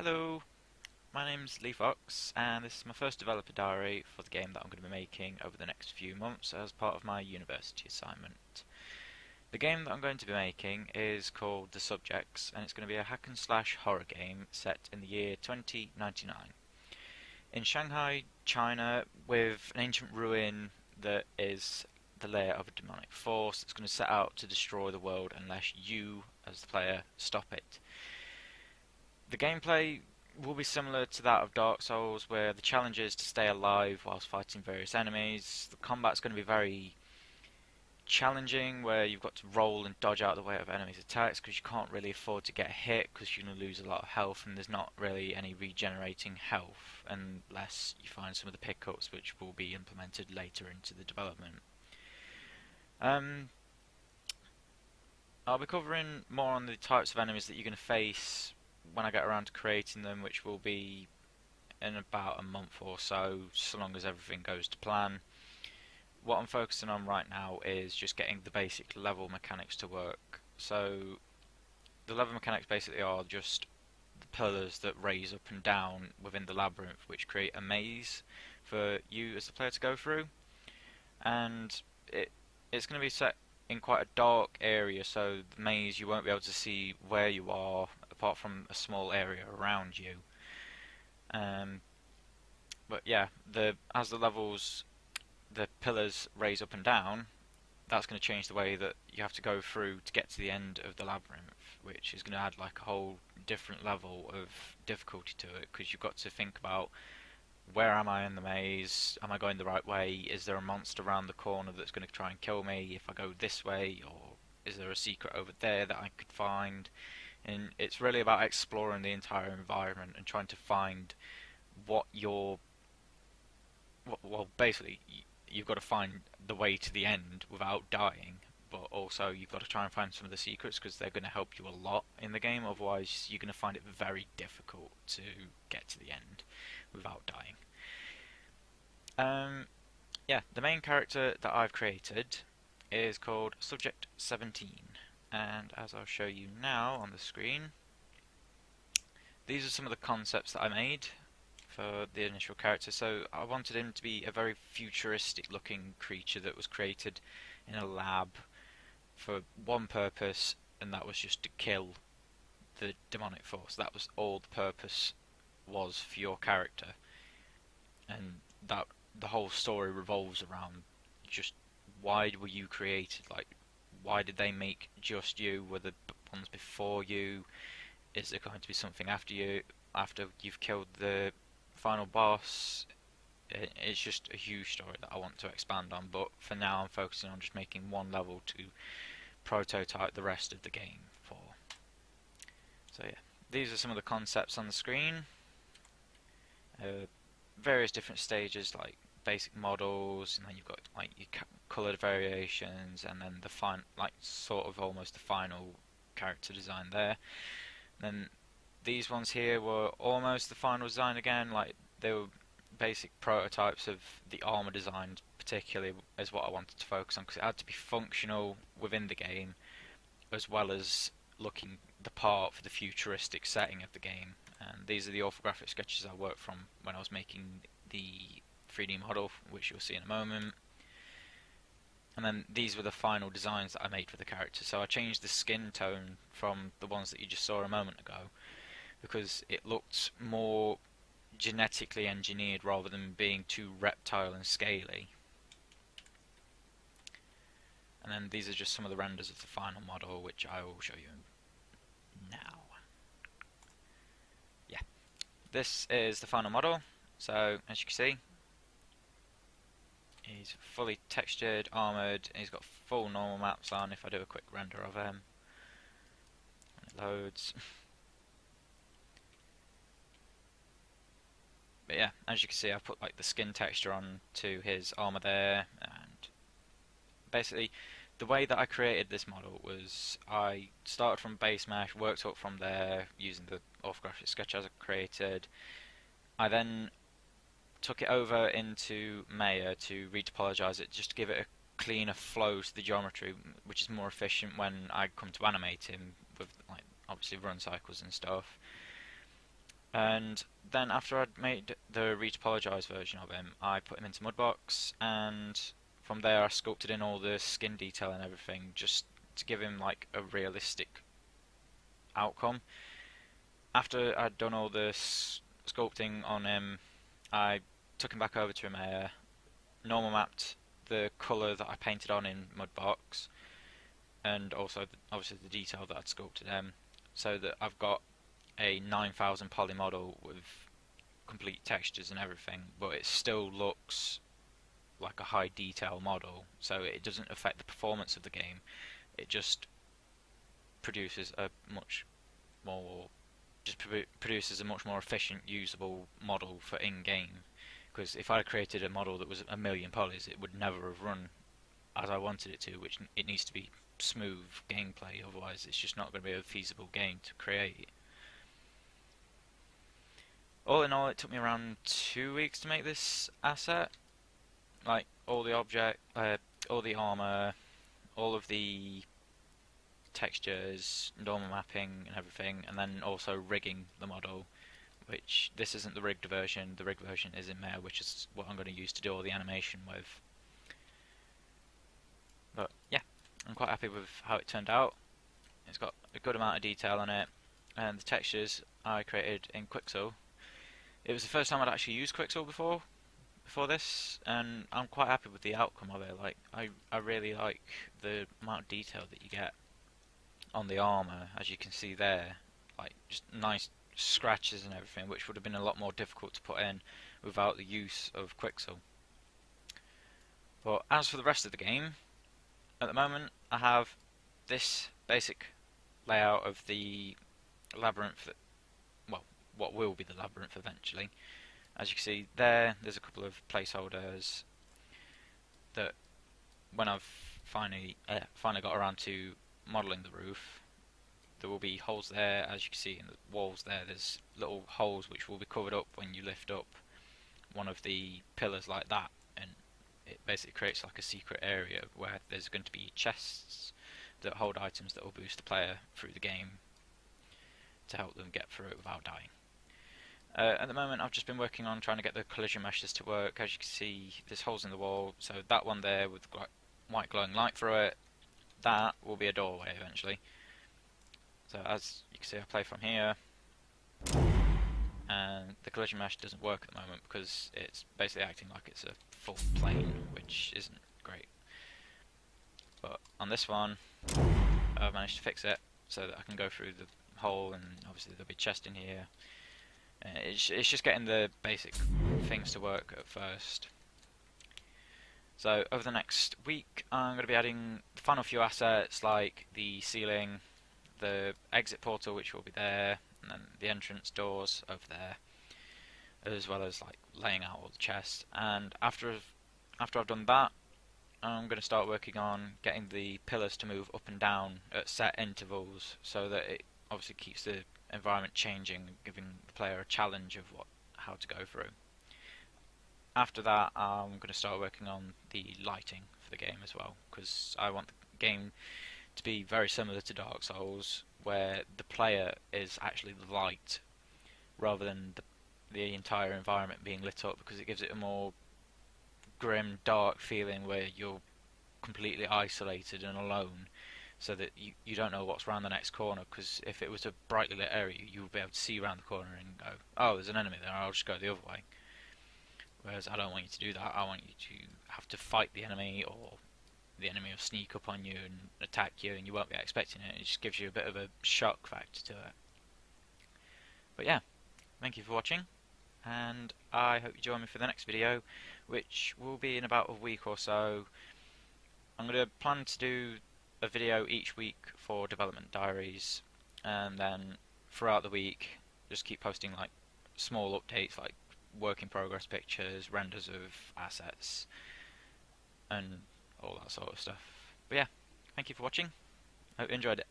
Hello, my name's Lee Fox, and this is my first developer diary for the game that I'm going to be making over the next few months as part of my university assignment. The game that I'm going to be making is called The Subjects, and it's going to be a hack and slash horror game set in the year 2099. In Shanghai, China, with an ancient ruin that is the lair of a demonic force that's going to set out to destroy the world unless you, as the player, stop it. The gameplay will be similar to that of Dark Souls, where the challenge is to stay alive whilst fighting various enemies. The combat's going to be very challenging, where you've got to roll and dodge out of the way of enemies' attacks because you can't really afford to get hit because you're going to lose a lot of health, and there's not really any regenerating health unless you find some of the pickups which will be implemented later into the development. I'll be covering more on the types of enemies that you're going to face when I get around to creating them, which will be in about a month or so long as everything goes to plan. What I'm focusing on right now is just getting the basic level mechanics to work. So the level mechanics basically are just the pillars that raise up and down within the labyrinth, which create a maze for you as the player to go through. And it's going to be set in quite a dark area, so the maze, you won't be able to see where you are apart from a small area around you. But yeah, as the pillars raise up and down, that's going to change the way that you have to go through to get to the end of the labyrinth, which is going to add like a whole different level of difficulty to it, because you've got to think about, where am I in the maze? Am I going the right way? Is there a monster around the corner that's going to try and kill me if I go this way? Or is there a secret over there that I could find? And it's really about exploring the entire environment and trying to find what well, basically, you've got to find the way to the end without dying, but also you've got to try and find some of the secrets because they're going to help you a lot in the game, otherwise you're going to find it very difficult to get to the end without dying. Yeah, the main character that I've created is called Subject 17, and as I'll show you now on the screen, these are some of the concepts that I made for the initial character. So I wanted him to be a very futuristic looking creature that was created in a lab for one purpose, and that was just to kill the demonic force. That was all the purpose was for your character, and that the whole story revolves around just, why were you created? Like, why did they make just you? Were the ones before you? Is there going to be something after you've killed the final boss? It's just a huge story that I want to expand on, but for now I'm focusing on just making one level to prototype the rest of the game for. So yeah, these are some of the concepts on the screen. Various different stages, like basic models, and then you've got like your coloured variations, and then sort of almost the final character design there. Then these ones here were almost the final design again, like they were basic prototypes of the armor design, particularly is what I wanted to focus on, because it had to be functional within the game as well as looking the part for the futuristic setting of the game. And these are the orthographic sketches I worked from when I was making the 3D model, which you'll see in a moment. And then these were the final designs that I made for the character. So I changed the skin tone from the ones that you just saw a moment ago, because it looked more genetically engineered rather than being too reptile and scaly. And then these are just some of the renders of the final model, which I will show you now. Yeah, this is the final model. So as you can see, he's fully textured, armoured, and he's got full normal maps on. If I do a quick render of him, when it loads. But yeah, as you can see, I've put like the skin texture on to his armor there, and basically the way that I created this model was I started from base mesh, worked up from there using the orthographic sketch as I created. I then took it over into Maya to retopologize it, just to give it a cleaner flow to the geometry, which is more efficient when I come to animate him with like obviously run cycles and stuff. And then after I'd made the retopologized version of him, I put him into Mudbox, and from there I sculpted in all the skin detail and everything just to give him like a realistic outcome. After I'd done all the sculpting on him, I took him back over to Maya, normal mapped the colour that I painted on in Mudbox, and also obviously the detail that I'd sculpted him, so that I've got a 9000 poly model with complete textures and everything, but it still looks like a high detail model, so it doesn't affect the performance of the game. It just produces a much more produces a much more efficient, usable model for in-game. Because if I created a model that was a million polys, it would never have run as I wanted it to, which it needs to be smooth gameplay, otherwise it's just not going to be a feasible game to create. All in all, it took me around 2 weeks to make this asset. Like all the all the armor, all of the textures, normal mapping and everything, and then also rigging the model, which this isn't the rigged version. The rigged version is in Maya, which is what I'm going to use to do all the animation with. But yeah, I'm quite happy with how it turned out. It's got a good amount of detail on it, and the textures I created in Quixel. It was the first time I'd actually used Quixel before this, and I'm quite happy with the outcome of it. Like I really like the amount of detail that you get on the armor, as you can see there, like just nice scratches and everything, which would have been a lot more difficult to put in without the use of Quixel. But as for the rest of the game, at the moment I have this basic layout of the labyrinth, well, what will be the labyrinth eventually. As you can see there's a couple of placeholders that when I've finally got around to modelling the roof, there will be holes there. As you can see in the walls there's little holes which will be covered up when you lift up one of the pillars like that, and it basically creates like a secret area where there's going to be chests that hold items that will boost the player through the game to help them get through it without dying. At the moment I've just been working on trying to get the collision meshes to work. As you can see, there's holes in the wall, so that one there with white glowing light through it, that will be a doorway eventually. So as you can see, I play from here, and the collision mesh doesn't work at the moment because it's basically acting like it's a full plane, which isn't great. But on this one, I've managed to fix it so that I can go through the hole, and obviously there'll be a chest in here. It's just getting the basic things to work at first. So over the next week I'm going to be adding the final few assets like the ceiling, the exit portal which will be there, and then the entrance doors over there, as well as like laying out all the chests. And after I've done that, I'm going to start working on getting the pillars to move up and down at set intervals so that it obviously keeps the environment changing, giving the player a challenge of how to go through. After that, I'm going to start working on the lighting for the game as well, because I want the game to be very similar to Dark Souls, where the player is actually the light rather than the entire environment being lit up, because it gives it a more grim, dark feeling where you're completely isolated and alone, so that you don't know what's around the next corner. Because if it was a brightly lit area, you would be able to see around the corner and go, oh, there's an enemy there, I'll just go the other way. Whereas I don't want you to do that. I want you to have to fight the enemy, or the enemy will sneak up on you and attack you and you won't be expecting it. It just gives you a bit of a shock factor to it. But yeah, thank you for watching, and I hope you join me for the next video, which will be in about a week or so. I'm going to plan to do a video each week for development diaries, and then throughout the week just keep posting like small updates like work in progress pictures, renders of assets, and all that sort of stuff. But yeah, thank you for watching. I hope you enjoyed it.